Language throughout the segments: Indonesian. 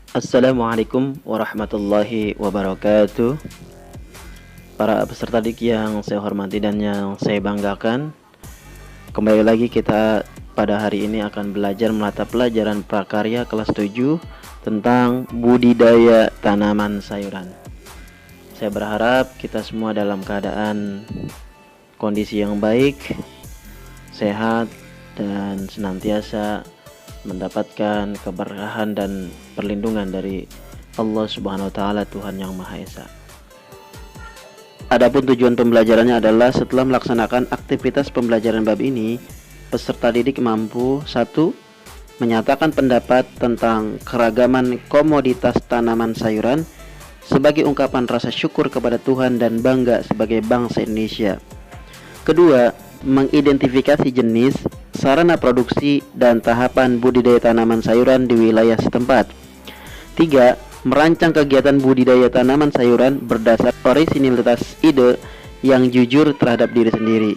Assalamualaikum warahmatullahi wabarakatuh. Para peserta didik yang saya hormati dan yang saya banggakan, kembali lagi kita pada hari ini akan belajar mata pelajaran prakarya kelas 7 tentang budidaya tanaman sayuran. Saya berharap kita semua dalam keadaan kondisi yang baik, sehat, dan senantiasa mendapatkan keberkahan dan perlindungan dari Allah Subhanahu wa taala, Tuhan yang Maha Esa. Adapun tujuan pembelajarannya adalah setelah melaksanakan aktivitas pembelajaran bab ini, peserta didik mampu: 1. Menyatakan pendapat tentang keragaman komoditas tanaman sayuran sebagai ungkapan rasa syukur kepada Tuhan dan bangga sebagai bangsa Indonesia. Kedua, mengidentifikasi jenis, sarana produksi, dan tahapan budidaya tanaman sayuran di wilayah setempat. 3. Merancang kegiatan budidaya tanaman sayuran berdasar orisinilitas ide yang jujur terhadap diri sendiri.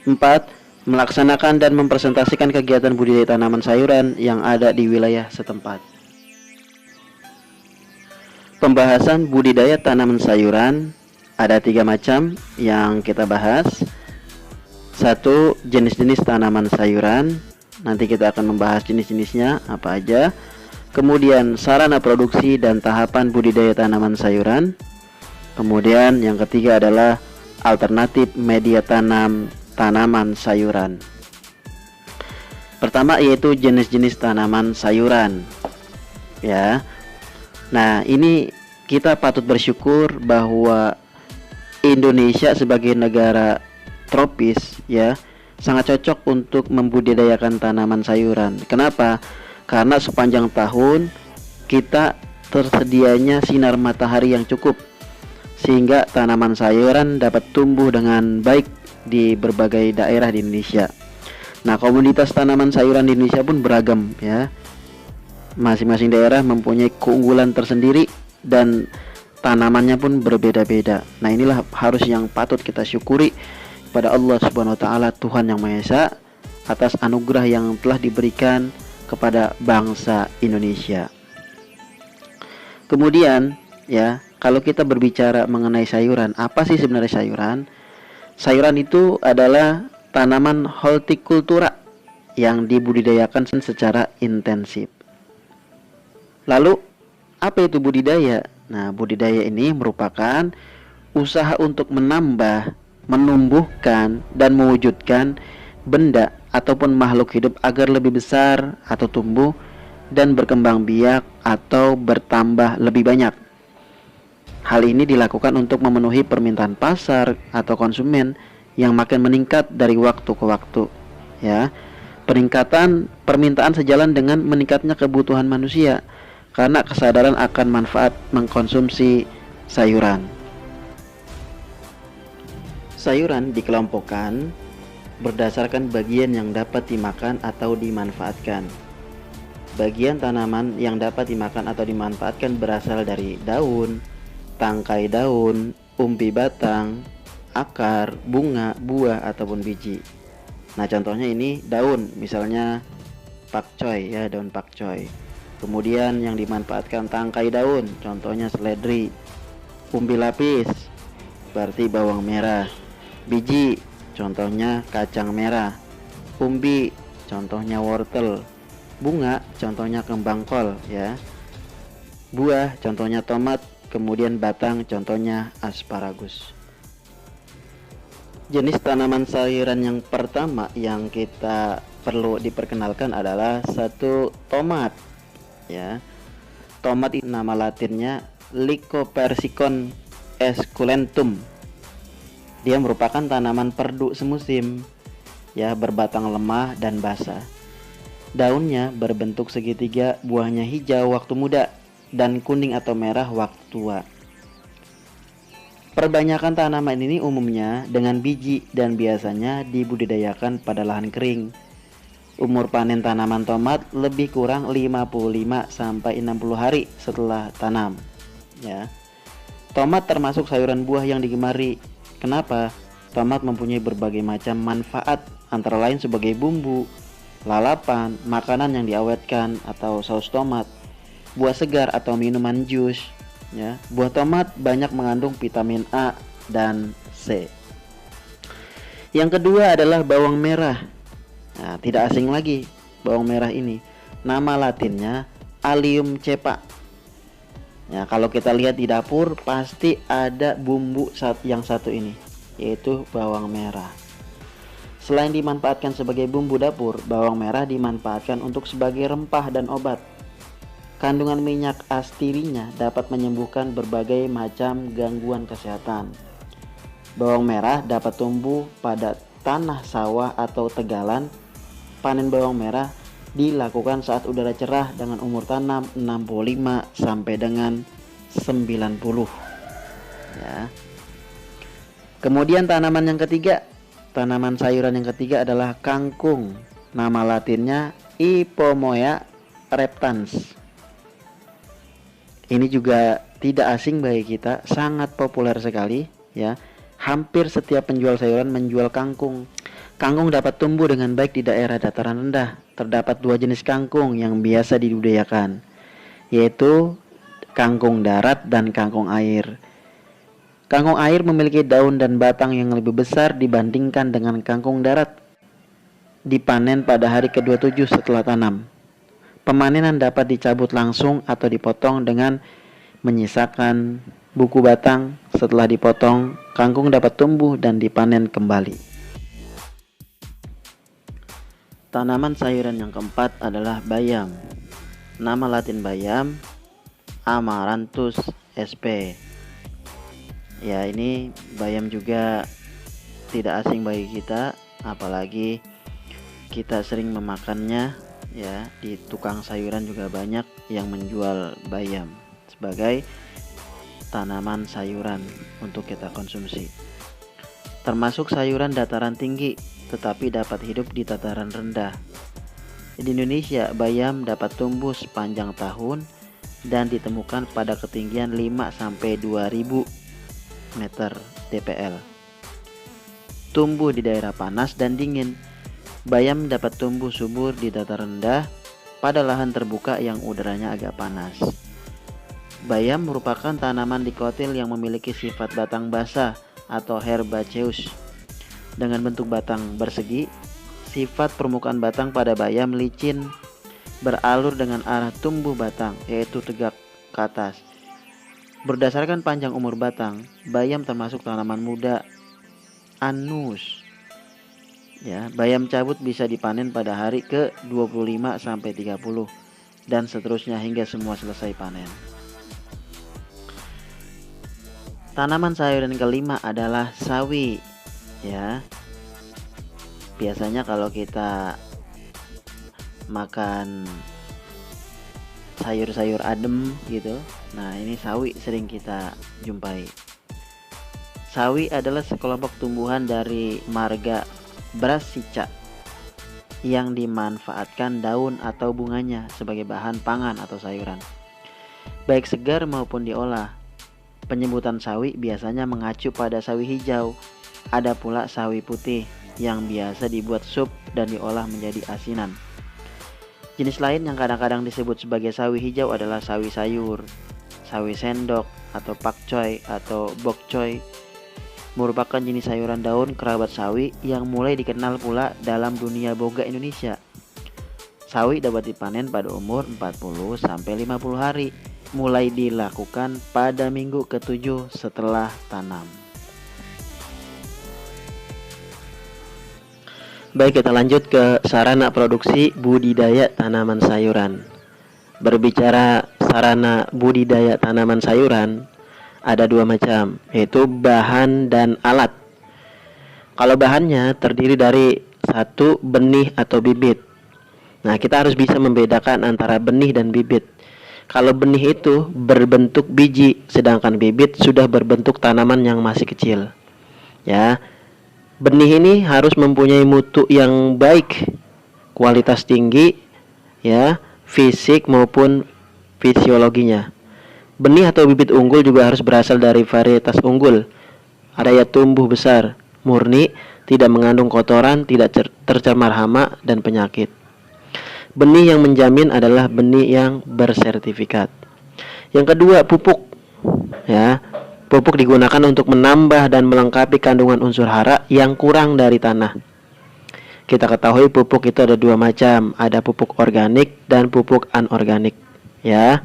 4. Melaksanakan dan mempresentasikan kegiatan budidaya tanaman sayuran yang ada di wilayah setempat. Pembahasan budidaya tanaman sayuran ada 3 macam yang kita bahas. 1. Jenis-jenis tanaman sayuran. Nanti kita akan membahas jenis-jenisnya apa aja. Kemudian sarana produksi dan tahapan budidaya tanaman sayuran. Kemudian yang ketiga adalah alternatif media tanam tanaman sayuran. Pertama yaitu jenis-jenis tanaman sayuran. Ya. Nah, ini kita patut bersyukur bahwa Indonesia sebagai negara tropis ya sangat cocok untuk membudidayakan tanaman sayuran. Kenapa? Karena sepanjang tahun kita tersedianya sinar matahari yang cukup sehingga tanaman sayuran dapat tumbuh dengan baik di berbagai daerah di Indonesia. Nah, komoditas tanaman sayuran di Indonesia pun beragam ya. Masing-masing daerah mempunyai keunggulan tersendiri dan tanamannya pun berbeda-beda. Nah, inilah harus yang patut kita syukuri pada Allah Subhanahu wa taala, Tuhan yang Maha Esa, atas anugerah yang telah diberikan kepada bangsa Indonesia. Kemudian ya, kalau kita berbicara mengenai sayuran, apa sih sebenarnya sayuran? Sayuran itu adalah tanaman hortikultura yang dibudidayakan secara intensif. Lalu apa itu budidaya? Nah, budidaya ini merupakan usaha untuk menambah, menumbuhkan, dan mewujudkan benda ataupun makhluk hidup agar lebih besar atau tumbuh dan berkembang biak atau bertambah lebih banyak. Hal ini dilakukan untuk memenuhi permintaan pasar atau konsumen yang makin meningkat dari waktu ke waktu. Ya, peningkatan permintaan sejalan dengan meningkatnya kebutuhan manusia karena kesadaran akan manfaat mengkonsumsi sayuran. Sayuran dikelompokkan berdasarkan bagian yang dapat dimakan atau dimanfaatkan. Bagian tanaman yang dapat dimakan atau dimanfaatkan berasal dari daun, tangkai daun, umbi batang, akar, bunga, buah, ataupun biji. Nah, contohnya ini daun, misalnya pakcoy ya, daun pakcoy. Kemudian yang dimanfaatkan tangkai daun, contohnya seledri. Umbi lapis, berarti bawang merah. Biji, contohnya kacang merah. Umbi, contohnya wortel. Bunga, contohnya kembang kol ya. Buah, contohnya tomat. Kemudian batang, contohnya asparagus. Jenis tanaman sayuran yang pertama yang kita perlu diperkenalkan adalah 1. Tomat ya. Tomat itu nama latinnya Lycopersicon esculentum. Dia merupakan tanaman perdu semusim ya, berbatang lemah dan basah. Daunnya berbentuk segitiga, buahnya hijau waktu muda dan kuning atau merah waktu tua. Perbanyakan tanaman ini umumnya dengan biji dan biasanya dibudidayakan pada lahan kering. Umur panen tanaman tomat lebih kurang 55 sampai 60 hari setelah tanam ya. Tomat termasuk sayuran buah yang digemari. Kenapa? Tomat mempunyai berbagai macam manfaat, antara lain sebagai bumbu, lalapan, makanan yang diawetkan atau saus tomat, buah segar atau minuman jus, ya. Buah tomat banyak mengandung vitamin A dan C. Yang kedua adalah bawang merah. Nah, tidak asing lagi bawang merah ini. Nama latinnya Allium cepa. Ya, kalau kita lihat di dapur pasti ada bumbu yang satu ini, yaitu bawang merah. Selain dimanfaatkan sebagai bumbu dapur, bawang merah dimanfaatkan untuk sebagai rempah dan obat. Kandungan minyak astirinya dapat menyembuhkan berbagai macam gangguan kesehatan. Bawang merah dapat tumbuh pada tanah sawah atau tegalan. Panen bawang merah dilakukan saat udara cerah dengan umur tanam 65 sampai dengan 90. Ya. Kemudian tanaman sayuran yang ketiga adalah kangkung. Nama latinnya Ipomoea reptans. Ini juga tidak asing bagi kita, sangat populer sekali, ya. Hampir setiap penjual sayuran menjual kangkung. Kangkung dapat tumbuh dengan baik di daerah dataran rendah. Terdapat dua jenis kangkung yang biasa dibudidayakan, yaitu kangkung darat dan kangkung air. Kangkung air memiliki daun dan batang yang lebih besar dibandingkan dengan kangkung darat. Dipanen pada hari ke-27 setelah tanam. Pemanenan dapat dicabut langsung atau dipotong dengan menyisakan buku batang. Setelah dipotong, kangkung dapat tumbuh dan dipanen kembali. Tanaman sayuran yang keempat adalah bayam. Nama latin bayam Amaranthus sp. Ya, ini bayam juga tidak asing bagi kita, apalagi kita sering memakannya, ya. Di tukang sayuran juga banyak yang menjual bayam sebagai tanaman sayuran untuk kita konsumsi. Termasuk sayuran dataran tinggi, tetapi dapat hidup di dataran rendah. Di Indonesia, bayam dapat tumbuh sepanjang tahun dan ditemukan pada ketinggian 5 sampai 2000 meter dpl. Tumbuh di daerah panas dan dingin. Bayam dapat tumbuh subur di dataran rendah pada lahan terbuka yang udaranya agak panas. Bayam merupakan tanaman dikotil yang memiliki sifat batang basah atau herbaceous. Dengan bentuk batang bersegi, sifat permukaan batang pada bayam licin, beralur dengan arah tumbuh batang, yaitu tegak ke atas. Berdasarkan panjang umur batang, bayam termasuk tanaman muda anus. Ya, bayam cabut bisa dipanen pada hari ke-25 sampai 30 dan seterusnya hingga semua selesai panen. Tanaman sayuran kelima adalah sawi. Ya. Biasanya kalau kita makan sayur-sayur adem gitu, nah ini sawi sering kita jumpai. Sawi adalah sekelompok tumbuhan dari marga Brassica yang dimanfaatkan daun atau bunganya sebagai bahan pangan atau sayuran, baik segar maupun diolah. Penyebutan sawi biasanya mengacu pada sawi hijau. Ada pula sawi putih yang biasa dibuat sup dan diolah menjadi asinan. Jenis lain yang kadang-kadang disebut sebagai sawi hijau adalah sawi sayur, sawi sendok atau pakcoy atau bokcoy. Merupakan jenis sayuran daun kerabat sawi yang mulai dikenal pula dalam dunia boga Indonesia. Sawi dapat dipanen pada umur 40 sampai 50 hari, mulai dilakukan pada minggu ke-7 setelah tanam. Baik, kita lanjut ke sarana produksi budidaya tanaman sayuran. Berbicara sarana budidaya tanaman sayuran, ada dua macam, yaitu bahan dan alat. Kalau bahannya terdiri dari satu, benih atau bibit. Nah, kita harus bisa membedakan antara benih dan bibit. Kalau benih itu berbentuk biji, sedangkan bibit sudah berbentuk tanaman yang masih kecil. Ya, benih ini harus mempunyai mutu yang baik, kualitas tinggi, ya, fisik maupun fisiologinya. Benih atau bibit unggul juga harus berasal dari varietas unggul. Daya tumbuh besar, murni, tidak mengandung kotoran, tidak tercemar hama dan penyakit. Benih yang menjamin adalah benih yang bersertifikat. Yang kedua, pupuk. Ya, pupuk digunakan untuk menambah dan melengkapi kandungan unsur hara yang kurang dari tanah. Kita ketahui pupuk itu ada dua macam, ada pupuk organik dan pupuk anorganik. Ya,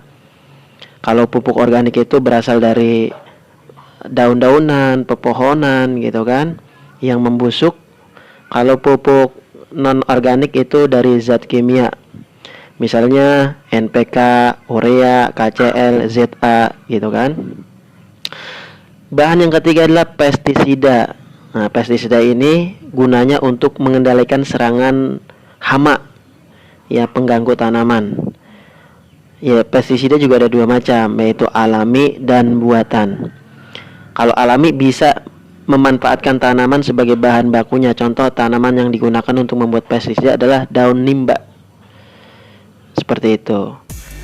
kalau pupuk organik itu berasal dari daun-daunan, pepohonan gitu kan, yang membusuk. Kalau pupuk non organik itu dari zat kimia, misalnya NPK, urea, KCl, ZA gitu kan. Bahan yang ketiga adalah pestisida. Nah, pestisida ini gunanya untuk mengendalikan serangan hama, ya, pengganggu tanaman. Ya, pestisida juga ada dua macam, yaitu alami dan buatan. Kalau alami bisa memanfaatkan tanaman sebagai bahan bakunya. Contoh tanaman yang digunakan untuk membuat pestisida adalah daun nimba. Seperti itu.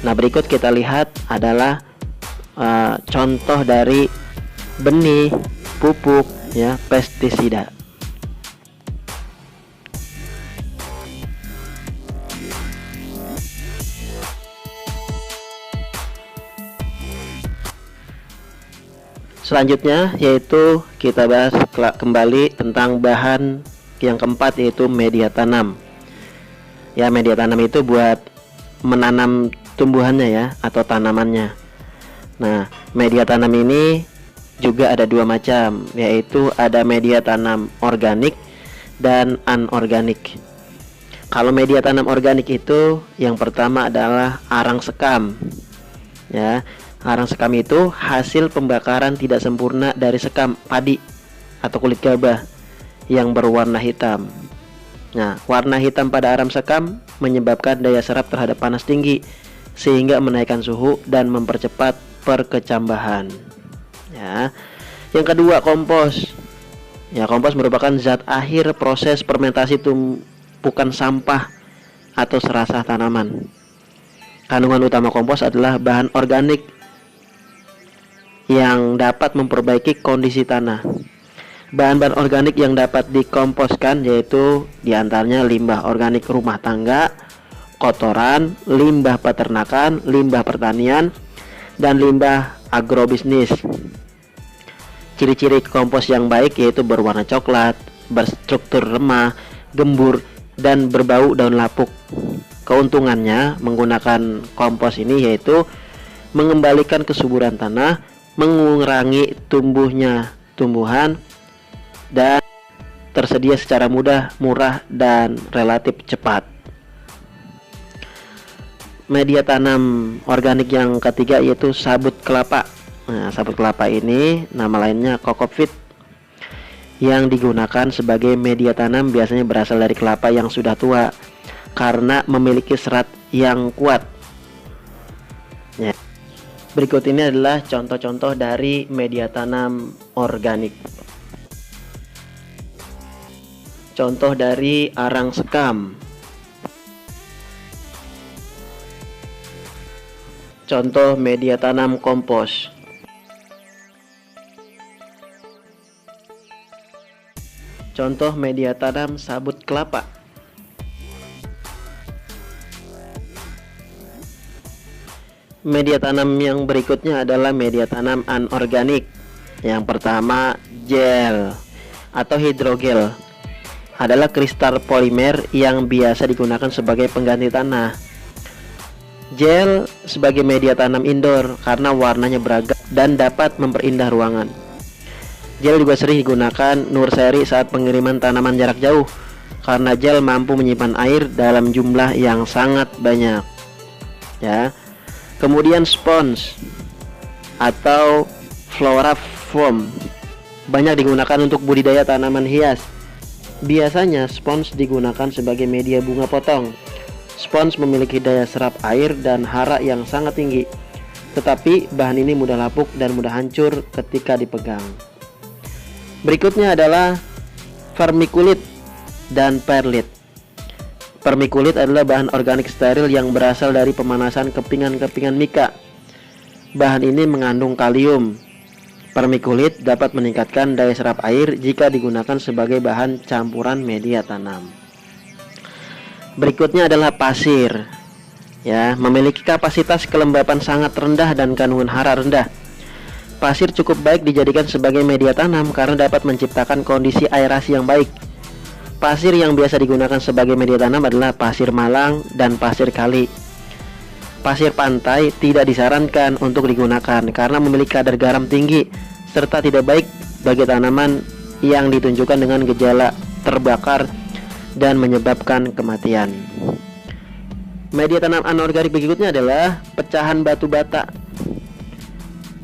Nah, berikut kita lihat adalah contoh dari benih, pupuk, ya, pestisida. Selanjutnya yaitu kita bahas kembali tentang bahan yang keempat, yaitu media tanam. Ya, media tanam itu buat menanam tumbuhannya ya, atau tanamannya. Nah, media tanam ini juga ada dua macam, yaitu ada media tanam organik dan anorganik. Kalau media tanam organik itu yang pertama adalah arang sekam. Ya, arang sekam itu hasil pembakaran tidak sempurna dari sekam padi atau kulit gabah yang berwarna hitam. Nah, warna hitam pada arang sekam menyebabkan daya serap terhadap panas tinggi, sehingga menaikkan suhu dan mempercepat perkecambahan. Ya. Yang kedua, kompos. Ya, kompos merupakan zat akhir proses fermentasi tumpukan sampah atau serasah tanaman. Kandungan utama kompos adalah bahan organik yang dapat memperbaiki kondisi tanah. Bahan-bahan organik yang dapat dikomposkan yaitu diantaranya limbah organik rumah tangga, kotoran, limbah peternakan, limbah pertanian, dan limbah agrobisnis. Ciri-ciri kompos yang baik yaitu berwarna coklat, berstruktur lemah, gembur, dan berbau daun lapuk. Keuntungannya menggunakan kompos ini yaitu mengembalikan kesuburan tanah, mengurangi tumbuhnya tumbuhan, dan tersedia secara mudah, murah, dan relatif cepat. Media tanam organik yang ketiga yaitu sabut kelapa. Nah, sabut kelapa ini nama lainnya kokopit, yang digunakan sebagai media tanam biasanya berasal dari kelapa yang sudah tua karena memiliki serat yang kuat. Ya. Berikut ini adalah contoh-contoh dari media tanam organik. Contoh dari arang sekam. Contoh media tanam kompos. Contoh media tanam sabut kelapa. Media tanam yang berikutnya adalah media tanam anorganik. Yang pertama, gel atau hidrogel adalah kristal polimer yang biasa digunakan sebagai pengganti tanah. Gel sebagai media tanam indoor karena warnanya beragam dan dapat memperindah ruangan. Gel juga sering digunakan nursery saat pengiriman tanaman jarak jauh karena gel mampu menyimpan air dalam jumlah yang sangat banyak. Ya. Kemudian spons atau flora foam banyak digunakan untuk budidaya tanaman hias. Biasanya spons digunakan sebagai media bunga potong. Spons memiliki daya serap air dan hara yang sangat tinggi, tetapi bahan ini mudah lapuk dan mudah hancur ketika dipegang. Berikutnya adalah vermiculit dan perlit. Vermiculit adalah bahan organik steril yang berasal dari pemanasan kepingan-kepingan mika. Bahan ini mengandung kalium. Vermiculit dapat meningkatkan daya serap air jika digunakan sebagai bahan campuran media tanam. Berikutnya adalah pasir. Ya, memiliki kapasitas kelembapan sangat rendah dan kandungan hara rendah. Pasir cukup baik dijadikan sebagai media tanam karena dapat menciptakan kondisi aerasi yang baik. Pasir yang biasa digunakan sebagai media tanam adalah pasir malang dan pasir kali. Pasir pantai tidak disarankan untuk digunakan karena memiliki kadar garam tinggi serta tidak baik bagi tanaman yang ditunjukkan dengan gejala terbakar dan menyebabkan kematian. Media tanam anorganik berikutnya adalah pecahan batu bata.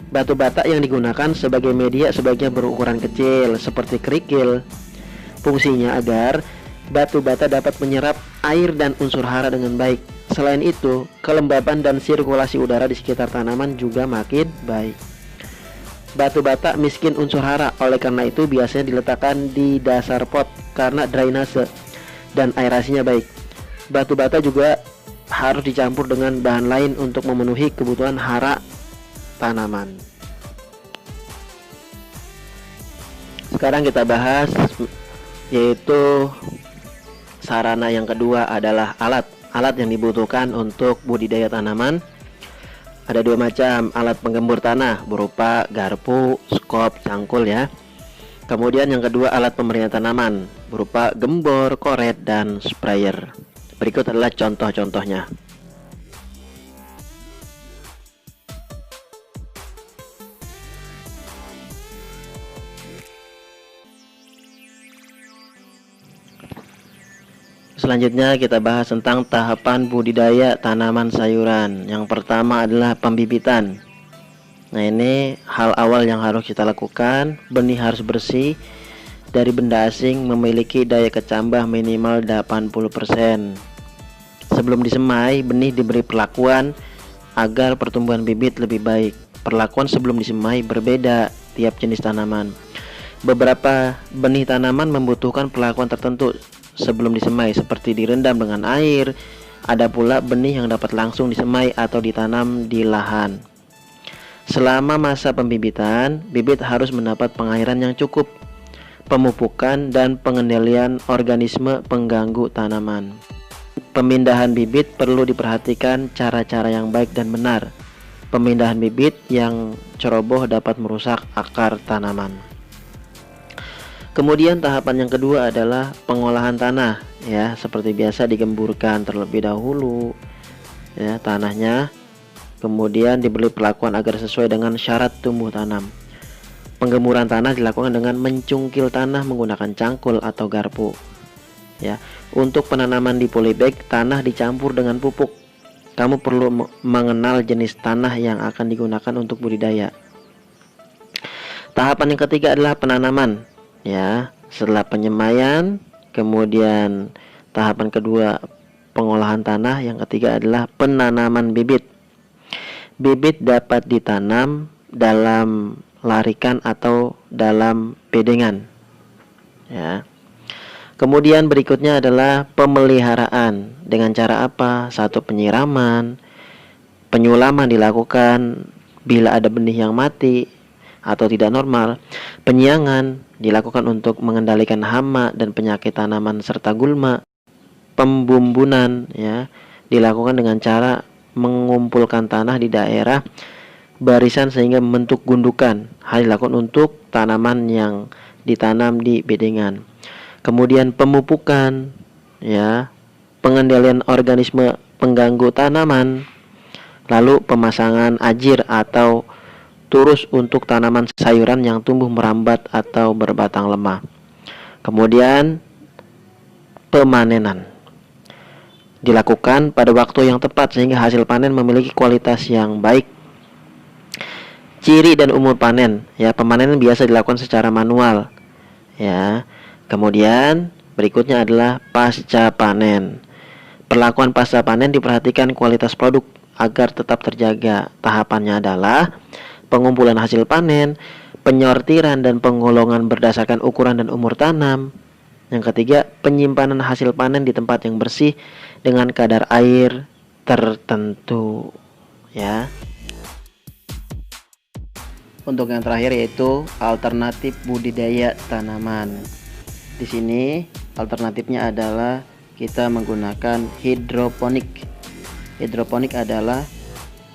Batu bata yang digunakan sebagai media sebaiknya berukuran kecil seperti kerikil. Fungsinya agar batu bata dapat menyerap air dan unsur hara dengan baik. Selain itu, kelembapan dan sirkulasi udara di sekitar tanaman juga makin baik. Batu bata miskin unsur hara, oleh karena itu biasanya diletakkan di dasar pot karena drainase dan aerasinya baik. Batu bata juga harus dicampur dengan bahan lain untuk memenuhi kebutuhan hara tanaman. Sekarang kita bahas yaitu sarana yang kedua adalah alat yang dibutuhkan untuk budidaya tanaman. Ada dua macam alat penggembur tanah berupa garpu, skop, cangkul ya. Kemudian yang kedua alat pemberian tanaman berupa gembor, koret, dan sprayer. Berikut adalah contoh-contohnya. Selanjutnya kita bahas tentang tahapan budidaya tanaman sayuran. Yang pertama adalah pembibitan. Nah, ini hal awal yang harus kita lakukan. Benih harus bersih dari benda asing, memiliki daya kecambah minimal 80%. Sebelum disemai, benih diberi perlakuan agar pertumbuhan bibit lebih baik. Perlakuan sebelum disemai berbeda tiap jenis tanaman. Beberapa benih tanaman membutuhkan perlakuan tertentu sebelum disemai, seperti direndam dengan air. Ada pula benih yang dapat langsung disemai atau ditanam di lahan. Selama masa pembibitan, bibit harus mendapat pengairan yang cukup, pemupukan, dan pengendalian organisme pengganggu tanaman. Pemindahan bibit perlu diperhatikan cara-cara yang baik dan benar. Pemindahan bibit yang ceroboh dapat merusak akar tanaman. Kemudian tahapan yang kedua adalah pengolahan tanah ya, seperti biasa digemburkan terlebih dahulu ya tanahnya, kemudian diberi perlakuan agar sesuai dengan syarat tumbuh tanam. Penggemuran tanah dilakukan dengan mencungkil tanah menggunakan cangkul atau garpu ya. Untuk penanaman di polybag, tanah dicampur dengan pupuk. Kamu perlu mengenal jenis tanah yang akan digunakan untuk budidaya. Tahapan yang ketiga adalah penanaman ya. Setelah penyemaian, kemudian tahapan kedua pengolahan tanah, yang ketiga adalah penanaman bibit. Bibit dapat ditanam dalam larikan atau dalam bedengan ya. Kemudian berikutnya adalah pemeliharaan. Dengan cara apa? Satu, penyiraman. Penyulaman dilakukan bila ada benih yang mati atau tidak normal. Penyiangan dilakukan untuk mengendalikan hama dan penyakit tanaman serta gulma. Pembumbunan ya dilakukan dengan cara mengumpulkan tanah di daerah barisan sehingga membentuk gundukan. Hal dilakukan untuk tanaman yang ditanam di bedengan. Kemudian pemupukan ya, pengendalian organisme pengganggu tanaman. Lalu pemasangan ajir atau turus untuk tanaman sayuran yang tumbuh merambat atau berbatang lemah. Kemudian pemanenan dilakukan pada waktu yang tepat sehingga hasil panen memiliki kualitas yang baik. Ciri dan umur panen ya, pemanenan biasa dilakukan secara manual ya. Kemudian berikutnya adalah pasca panen. Perlakuan pasca panen diperhatikan kualitas produk agar tetap terjaga. Tahapannya adalah pengumpulan hasil panen, penyortiran dan penggolongan berdasarkan ukuran dan umur tanam. Yang ketiga, penyimpanan hasil panen di tempat yang bersih dengan kadar air tertentu ya. Untuk yang terakhir yaitu alternatif budidaya tanaman. Di sini alternatifnya adalah kita menggunakan hidroponik. Hidroponik adalah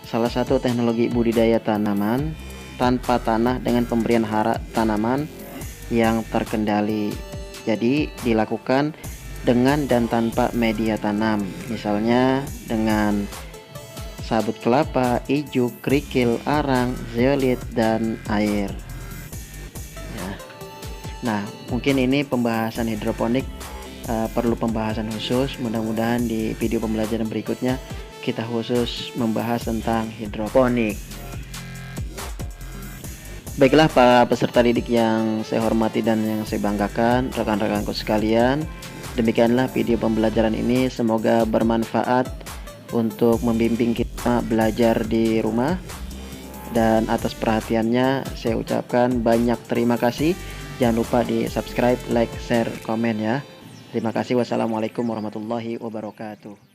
salah satu teknologi budidaya tanaman tanpa tanah dengan pemberian hara tanaman yang terkendali. Jadi dilakukan dengan dan tanpa media tanam, misalnya dengan sabut kelapa, ijuk, kerikil, arang, zeolit, dan air. Ya. Nah, mungkin ini pembahasan hidroponik perlu pembahasan khusus. Mudah-mudahan di video pembelajaran berikutnya kita khusus membahas tentang hidroponik. Baiklah para peserta didik yang saya hormati dan yang saya banggakan, rekan-rekanku sekalian, demikianlah video pembelajaran ini. Semoga bermanfaat untuk membimbing kita belajar di rumah, dan atas perhatiannya saya ucapkan banyak terima kasih. Jangan lupa di subscribe, like, share, komen ya. Terima kasih. Wassalamualaikum warahmatullahi wabarakatuh.